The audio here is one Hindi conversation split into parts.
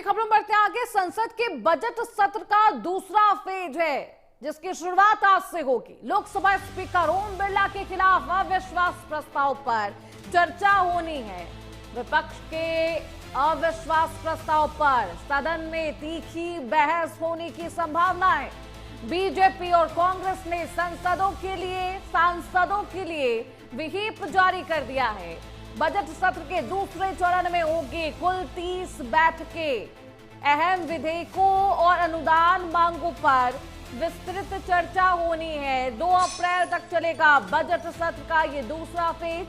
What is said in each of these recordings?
खबरों में बढ़ते हैं आगे। संसद के बजट सत्र का दूसरा फेज है जिसकी शुरुआत आज से होगी। लोकसभा स्पीकर ओम बिरला के खिलाफ अविश्वास प्रस्ताव पर चर्चा होनी है। विपक्ष के अविश्वास प्रस्ताव पर सदन में तीखी बहस होने की संभावना है। बीजेपी और कांग्रेस ने सांसदों के लिए व्हिप जारी कर दिया है। बजट सत्र के दूसरे चरण में होगी कुल 30 बैठकें। अहम विधेयकों और अनुदान मांगों पर विस्तृत चर्चा होनी है। 2 अप्रैल तक चलेगा बजट सत्र का ये दूसरा फेज।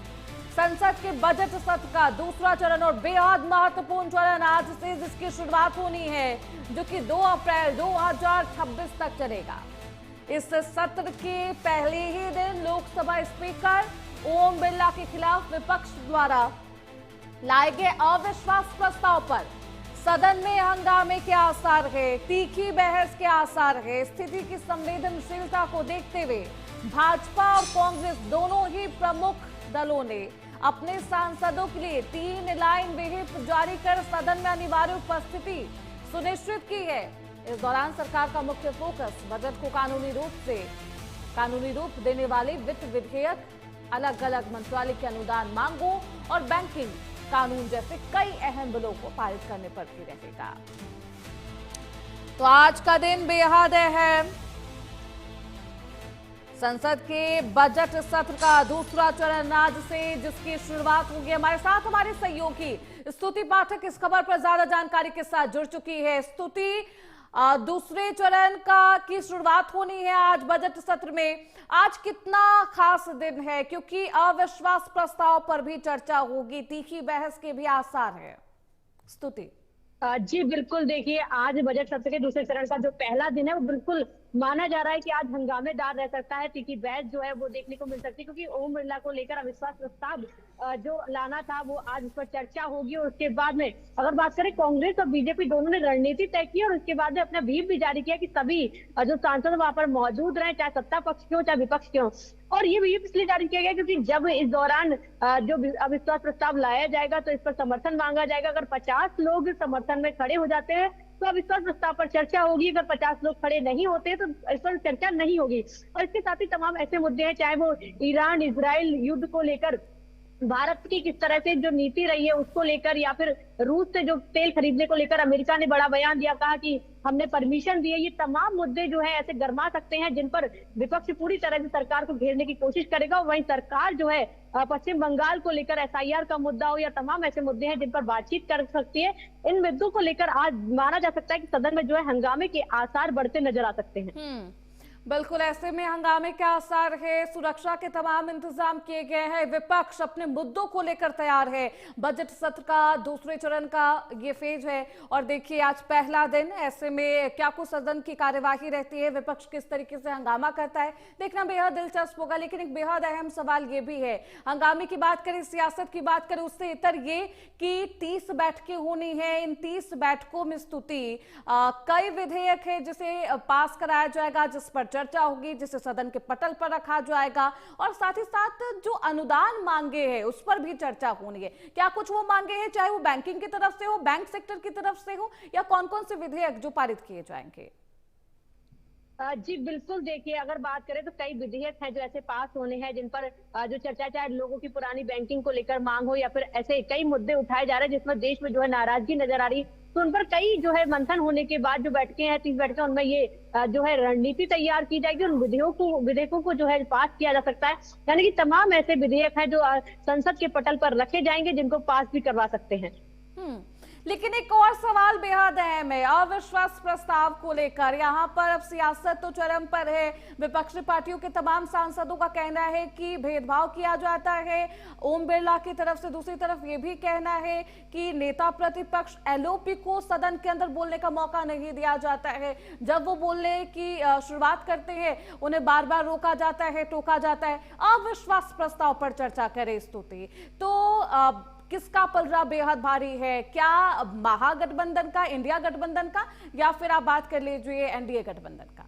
संसद के बजट सत्र का दूसरा चरण और बेहद महत्वपूर्ण चरण आज से जिसकी शुरुआत होनी है, जो कि 2 अप्रैल 2026 तक चलेगा। इस सत्र के पहले ही दिन लोकसभा स्पीकर ओम बिरला के खिलाफ विपक्ष द्वारा लाए गए अविश्वास प्रस्ताव पर सदन में हंगामे के आसार है, तीखी बहस के आसार है। स्थिति की संवेदनशीलता को देखते हुए भाजपा और कांग्रेस दोनों ही प्रमुख दलों ने अपने सांसदों के लिए 3 लाइन व्हिप जारी कर सदन में अनिवार्य उपस्थिति सुनिश्चित की है। इस दौरान सरकार का मुख्य फोकस बजट को कानूनी रूप देने वाले वित्त विधेयक, अलग अलग मंत्रालय के अनुदान मांगों और बैंकिंग कानून जैसे कई अहम बिलों को पारित करने पर भी रहेगा। तो आज का दिन बेहद अहम। संसद के बजट सत्र का दूसरा चरण आज से जिसकी शुरुआत होगी। हमारे साथ हमारे सहयोगी स्तुति पाठक इस खबर पर ज्यादा जानकारी के साथ जुड़ चुकी है। स्तुति, दूसरे चरण की शुरुआत होनी है आज बजट सत्र में। आज कितना खास दिन है, क्योंकि अविश्वास प्रस्ताव पर भी चर्चा होगी, तीखी बहस के भी आसार है। स्तुति। जी बिल्कुल, देखिए आज बजट सत्र के दूसरे चरण का जो पहला दिन है वो बिल्कुल माना जा रहा है कि आज हंगामेदार रह सकता है। तीखी बहस जो है वो देखने को मिल सकती है, क्योंकि ओम बिरला को लेकर अविश्वास प्रस्ताव जो लाना था वो आज उस पर चर्चा होगी। और उसके बाद में अगर बात करें, कांग्रेस और बीजेपी दोनों ने रणनीति तय की और उसके बाद में अपना व्हिप भी जारी किया कि सभी जो सांसद वहां पर मौजूद रहे, चाहे सत्ता पक्ष के हो चाहे विपक्ष के हो। और ये व्हिप इसलिए जारी किया गया क्योंकि जब इस दौरान जो अविश्वास प्रस्ताव लाया जाएगा तो इस पर समर्थन मांगा जाएगा। अगर 50 लोग समर्थन में खड़े हो जाते हैं तो अविश्वास प्रस्ताव पर चर्चा होगी। अगर 50 लोग खड़े नहीं होते तो इस पर चर्चा नहीं होगी। और इसके साथ ही तमाम ऐसे मुद्दे हैं, चाहे वो ईरान इजराइल युद्ध को लेकर भारत की किस तरह से जो नीति रही है उसको लेकर, या फिर रूस से जो तेल खरीदने को लेकर अमेरिका ने बड़ा बयान दिया, कहा कि हमने परमिशन दी है। ये तमाम मुद्दे जो है ऐसे गरमा सकते हैं जिन पर विपक्ष पूरी तरह से सरकार को घेरने की कोशिश करेगा। वहीं सरकार जो है पश्चिम बंगाल को लेकर एसआईआर का मुद्दा हो या तमाम ऐसे मुद्दे हैं जिन पर बातचीत कर सकती है। इन मुद्दों को लेकर आज माना जा सकता है कि सदन में जो है हंगामे के आसार बढ़ते नजर आ सकते हैं। बिल्कुल, ऐसे में हंगामे के आसार है। सुरक्षा के तमाम इंतजाम किए गए हैं। विपक्ष अपने मुद्दों को लेकर तैयार है। बजट सत्र का दूसरे चरण का ये फेज है और देखिए आज पहला दिन, ऐसे में क्या कुछ सदन की कार्यवाही रहती है, विपक्ष किस तरीके से हंगामा करता है, देखना बेहद दिलचस्प होगा। लेकिन एक बेहद अहम सवाल ये भी है, हंगामे की बात करें, सियासत की बात करें, उससे इतर ये कि 30 बैठकें होनी है। इन 30 बैठकों में स्तुति कई विधेयक है जिसे पास कराया जाएगा, जिस पर चर्चा होगी, जिसे सदन के पटल पर रखा जाएगा। और साथ ही साथ जो अनुदान मांगे हैं उस पर भी चर्चा होनी है। क्या कुछ वो मांगे हैं, चाहे वो बैंकिंग की तरफ से हो, बैंक सेक्टर की तरफ से हो, या कौन कौन से विधेयक जो पारित किए जाएंगे? जी बिल्कुल, देखिए अगर बात करें तो कई विधेयक हैं जो ऐसे पास होने हैं जिन पर जो चर्चा, चाहे लोगों की पुरानी बैंकिंग को लेकर मांग हो या फिर ऐसे कई मुद्दे उठाए जा रहे हैं जिसमें देश में जो है नाराजगी नजर आ रही है। तो उन पर कई जो है मंथन होने के बाद जो बैठकें हैं, 30 बैठकें, उनमें ये जो है रणनीति तैयार की जाएगी। उन विधेयकों को जो है पास किया जा सकता है। यानी कि तमाम ऐसे विधेयक हैं जो संसद के पटल पर रखे जाएंगे जिनको पास भी करवा सकते हैं। लेकिन एक और सवाल बेहद अहम है अविश्वास प्रस्ताव को लेकर। यहाँ पर अब सियासत तो चरम पर है। विपक्षी पार्टियों के तमाम सांसदों का कहना है कि भेदभाव किया जाता है। ओम बिरला की तरफ से दूसरी तरफ ये भी कहना है कि नेता प्रतिपक्ष एलओपी को सदन के अंदर बोलने का मौका नहीं दिया जाता है। जब वो बोलने की शुरुआत करते हैं उन्हें बार बार रोका जाता है, टोका जाता है। अविश्वास प्रस्ताव पर चर्चा करें स्तुति, तो किसका पलड़ा बेहद भारी है? क्या महागठबंधन का, इंडिया गठबंधन का, या फिर आप बात कर लीजिए एनडीए गठबंधन का?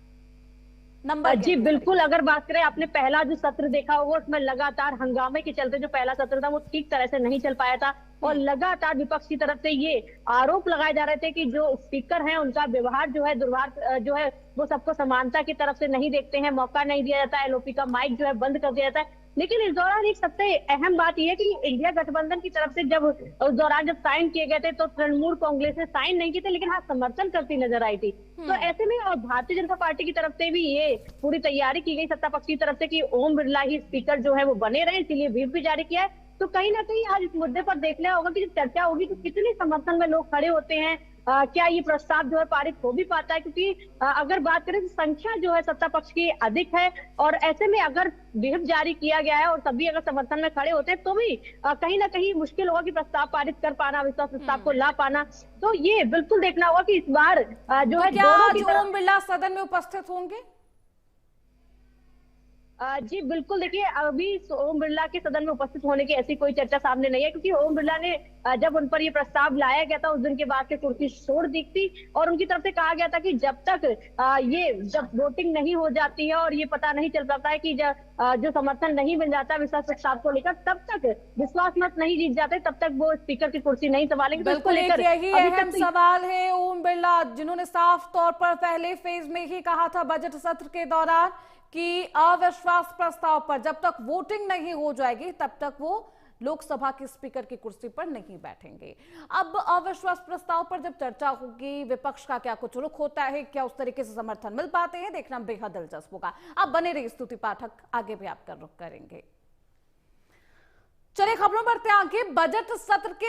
नंबर जी बिल्कुल, अगर बात करें, आपने पहला जो सत्र देखा होगा उसमें लगातार हंगामे के चलते जो पहला सत्र था वो ठीक तरह से नहीं चल पाया था और लगातार विपक्ष की तरफ से ये आरोप लगाए जा रहे थे कि जो स्पीकर हैं उनका व्यवहार जो है, दुर्व्यवहार जो है वो सबको समानता की तरफ से नहीं देखते हैं, मौका नहीं दिया जाता है, एलओपी का माइक जो है बंद कर दिया जाता है। लेकिन इस दौरान एक सबसे अहम बात यह है कि इंडिया गठबंधन की तरफ से जब उस दौरान जब साइन किए गए थे तो तृणमूल कांग्रेस ने साइन नहीं किए थे, लेकिन हाँ समर्थन करती नजर आई थी। तो ऐसे में और भारतीय जनता पार्टी की तरफ से भी ये पूरी तैयारी की गई सत्ता पक्ष की तरफ से कि ओम बिरला ही स्पीकर जो है वो बने रहे, इसीलिए व्हिप भी जारी किया है। तो कहीं ना कहीं आज इस मुद्दे पर देखना होगा कि जब चर्चा होगी तो कितने समर्थन में लोग खड़े होते हैं, क्या ये प्रस्ताव जो है पारित हो भी पाता है, क्योंकि अगर बात करें तो संख्या जो है सत्ता पक्ष की अधिक है और ऐसे में अगर व्हिप जारी किया गया है और तभी अगर समर्थन में खड़े होते हैं तो भी कहीं ना कहीं मुश्किल होगा कि प्रस्ताव पारित कर पाना, विश्वास प्रस्ताव को ला पाना। तो ये बिल्कुल देखना होगा कि इस बार जो है क्या दोनों की तरफ ओम बिरला सदन में उपस्थित होंगे? जी बिल्कुल, देखिए अभी ओम बिरला के सदन में उपस्थित होने की ऐसी कोई चर्चा सामने नहीं है, क्योंकि ओम बिरला ने जब उन पर ये प्रस्ताव लाया गया था उस दिन के बाद से कुर्सी छोड़ दी थी और उनकी तरफ से कहा गया था कि जब तक ये जब वोटिंग नहीं हो जाती है और ये पता नहीं चल पाता है कि जो समर्थन नहीं मिल जाता विश्वास प्रस्ताव को लेकर, तब तक विश्वास मत नहीं जीत जाते, तब तक वो स्पीकर की कुर्सी नहीं संभालेंगे। तो इसको लेकर यही अहम सवाल है ओम बिरला, जिन्होंने साफ तौर पर पहले फेज में ही कहा था बजट सत्र के दौरान कि अविश्वास प्रस्ताव पर जब तक वोटिंग नहीं हो जाएगी तब तक वो लोकसभा की स्पीकर की कुर्सी पर नहीं बैठेंगे। अब अविश्वास प्रस्ताव पर जब चर्चा होगी, विपक्ष का क्या कुछ रुख होता है, क्या उस तरीके से समर्थन मिल पाते हैं, देखना बेहद दिलचस्प होगा। अब बने रहिए स्तुति पाठक, आगे भी आपका रुख करेंगे। चलिए खबरों बढ़ते आगे। बजट सत्र के